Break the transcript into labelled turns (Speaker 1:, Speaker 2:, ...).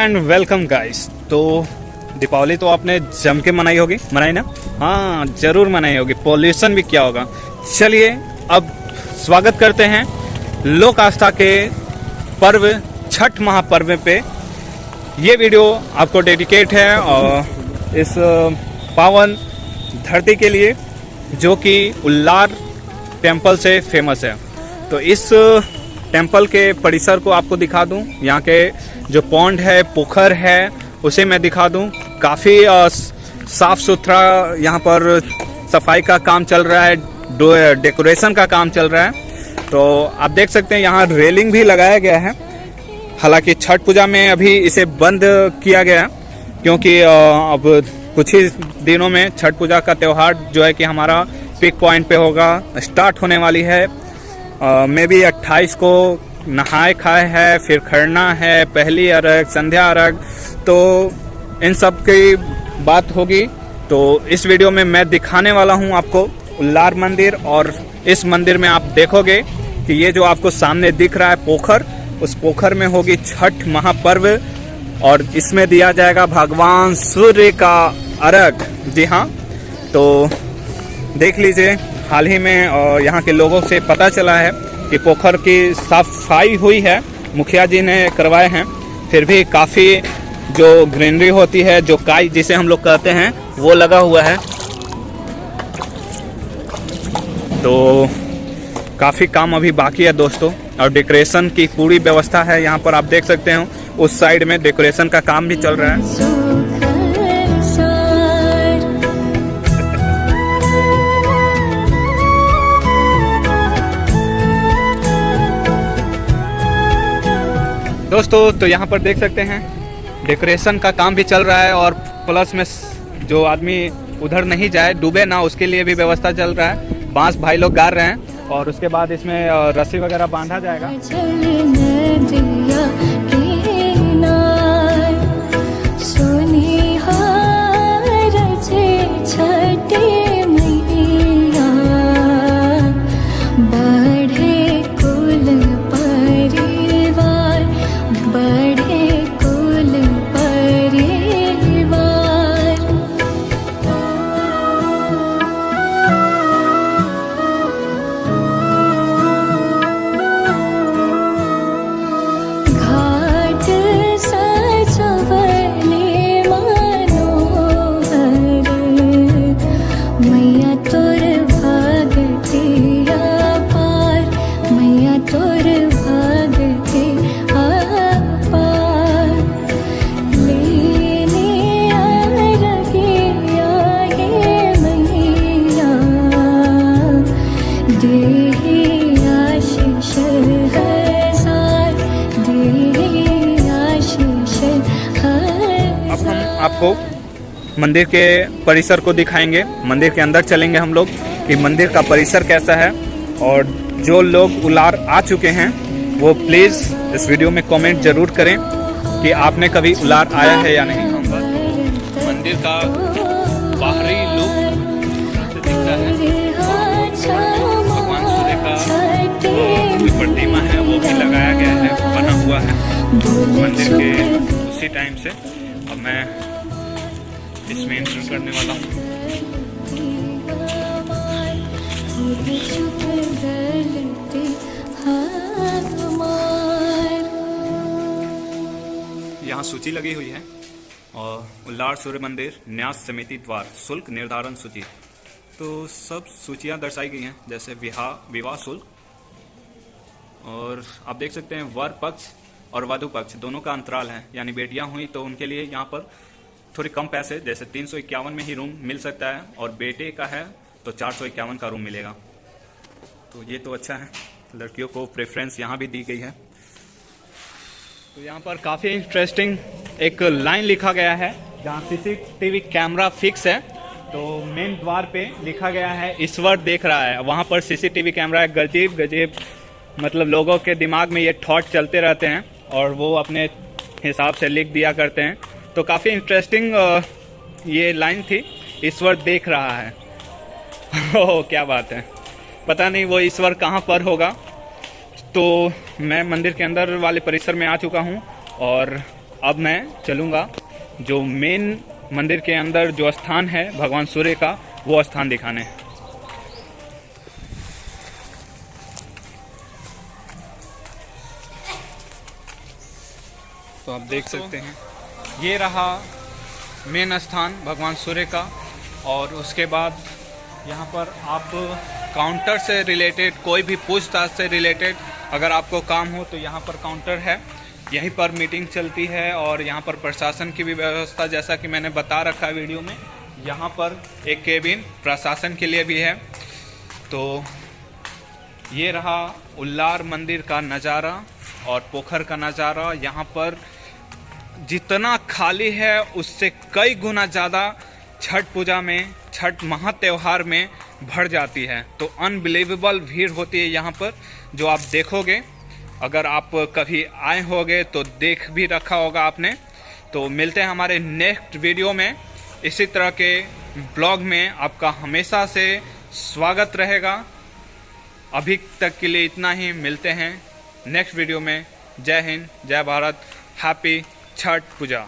Speaker 1: And welcome guys. तो दीपावली तो आपने जम के मनाई ना? हाँ जरूर मनाई होगी, पॉल्यूशन भी क्या होगा। चलिए अब स्वागत करते हैं लोक आस्था के पर्व छठ महापर्व पे। ये वीडियो आपको डेडिकेट है और इस पावन धरती के लिए जो कि उल्लार टेम्पल से फेमस है। तो इस टेम्पल के परिसर को आपको दिखा दूं, यहाँ के जो पॉन्ड है, पोखर है, उसे मैं दिखा दूं। काफ़ी साफ सुथरा यहाँ पर सफाई का काम चल रहा है, डेकोरेशन का काम चल रहा है। तो आप देख सकते हैं यहाँ रेलिंग भी लगाया गया है। हालांकि छठ पूजा में अभी इसे बंद किया गया क्योंकि अब कुछ ही दिनों में छठ पूजा का त्यौहार जो है कि हमारा पीक पॉइंट पे होगा, स्टार्ट होने वाली है। मे भी 28 को नहाए खाए है, फिर खरना है, पहली अर्घ, संध्या अर्घ, तो इन सब की बात होगी। तो इस वीडियो में मैं दिखाने वाला हूं आपको उल्लार मंदिर, और इस मंदिर में आप देखोगे कि ये जो आपको सामने दिख रहा है पोखर, उस पोखर में होगी छठ महापर्व और इसमें दिया जाएगा भगवान सूर्य का अर्घ। जी हाँ, तो देख लीजिए, हाल ही में यहाँ के लोगों से पता चला है कि पोखर की साफ सफाई हुई है, मुखिया जी ने करवाए हैं। फिर भी काफ़ी जो ग्रीनरी होती है, जो काई जिसे हम लोग कहते हैं, वो लगा हुआ है। तो काफ़ी काम अभी बाकी है दोस्तों, और डेकोरेशन की पूरी व्यवस्था है। यहाँ पर आप देख सकते हो उस साइड में डेकोरेशन का काम भी चल रहा है। दोस्तों तो यहाँ पर देख सकते हैं डेकोरेशन का काम भी चल रहा है, और प्लस में जो आदमी उधर नहीं जाए, डूबे ना, उसके लिए भी व्यवस्था चल रहा है। बांस भाई लोग गाड़ रहे हैं और उसके बाद इसमें रस्सी वगैरह बांधा जाएगा। आपको मंदिर के परिसर को दिखाएंगे, मंदिर के अंदर चलेंगे हम लोग कि मंदिर का परिसर कैसा है। और जो लोग उल्लार आ चुके हैं वो प्लीज़ इस वीडियो में कमेंट जरूर करें कि आपने कभी उल्लार आया है या नहीं। मंदिर का बाहरी लुक दिखता है, भगवान सूर्य का कोई प्रतिमा है वो भी लगाया गया है, बना हुआ है मंदिर के उसी टाइम से। अब मैं इसमें एंटर करने वाला हूँ। यहाँ सूची लगी हुई है, और उल्लार सूर्य मंदिर न्यास समिति द्वार शुल्क निर्धारण सूची। तो सब सूचियाँ दर्शाई गई हैं, जैसे विवाह शुल्क, और आप देख सकते हैं वर पक्ष और वधु पक्ष दोनों का अंतराल है, यानी बेटियां हुई तो उनके लिए यहाँ पर थोड़ी कम पैसे, जैसे 351 में ही रूम मिल सकता है, और बेटे का है तो 451 का रूम मिलेगा। तो ये तो अच्छा है, लड़कियों को प्रेफरेंस यहाँ भी दी गई है। तो यहाँ पर काफ़ी इंटरेस्टिंग एक लाइन लिखा गया है जहाँ सीसीटीवी कैमरा फिक्स है। तो मेन द्वार पे लिखा गया है ईश्वर देख रहा है, वहाँ पर सीसीटीवी कैमरा है। गजीब गजीब, मतलब लोगों के दिमाग में ये थॉट चलते रहते हैं और वो अपने हिसाब से लिख दिया करते हैं। तो काफ़ी इंटरेस्टिंग ये लाइन थी, ईश्वर देख रहा है। ओह क्या बात है, पता नहीं वो ईश्वर कहाँ पर होगा। तो मैं मंदिर के अंदर वाले परिसर में आ चुका हूँ, और अब मैं चलूँगा जो मेन मंदिर के अंदर जो स्थान है भगवान सूर्य का, वो स्थान दिखाने। तो आप देख सकते हैं ये रहा मेन स्थान भगवान सूर्य का। और उसके बाद यहाँ पर आप काउंटर से रिलेटेड कोई भी पूछताछ से रिलेटेड अगर आपको काम हो तो यहाँ पर काउंटर है, यहीं पर मीटिंग चलती है। और यहाँ पर प्रशासन की भी व्यवस्था, जैसा कि मैंने बता रखा है वीडियो में, यहाँ पर एक केबिन प्रशासन के लिए भी है। तो ये रहा उल्लार मंदिर का नज़ारा और पोखर का नज़ारा। यहाँ पर जितना खाली है उससे कई गुना ज़्यादा छठ पूजा में, छठ महात्योहार में भर जाती है। तो अनबिलीवेबल भीड़ होती है यहाँ पर, जो आप देखोगे। अगर आप कभी आए होगे तो देख भी रखा होगा आपने। तो मिलते हैं हमारे नेक्स्ट वीडियो में। इसी तरह के ब्लॉग में आपका हमेशा से स्वागत रहेगा। अभी तक के लिए इतना ही, मिलते हैं नेक्स्ट वीडियो में। जय हिंद, जय भारत, हैप्पी छठ पूजा।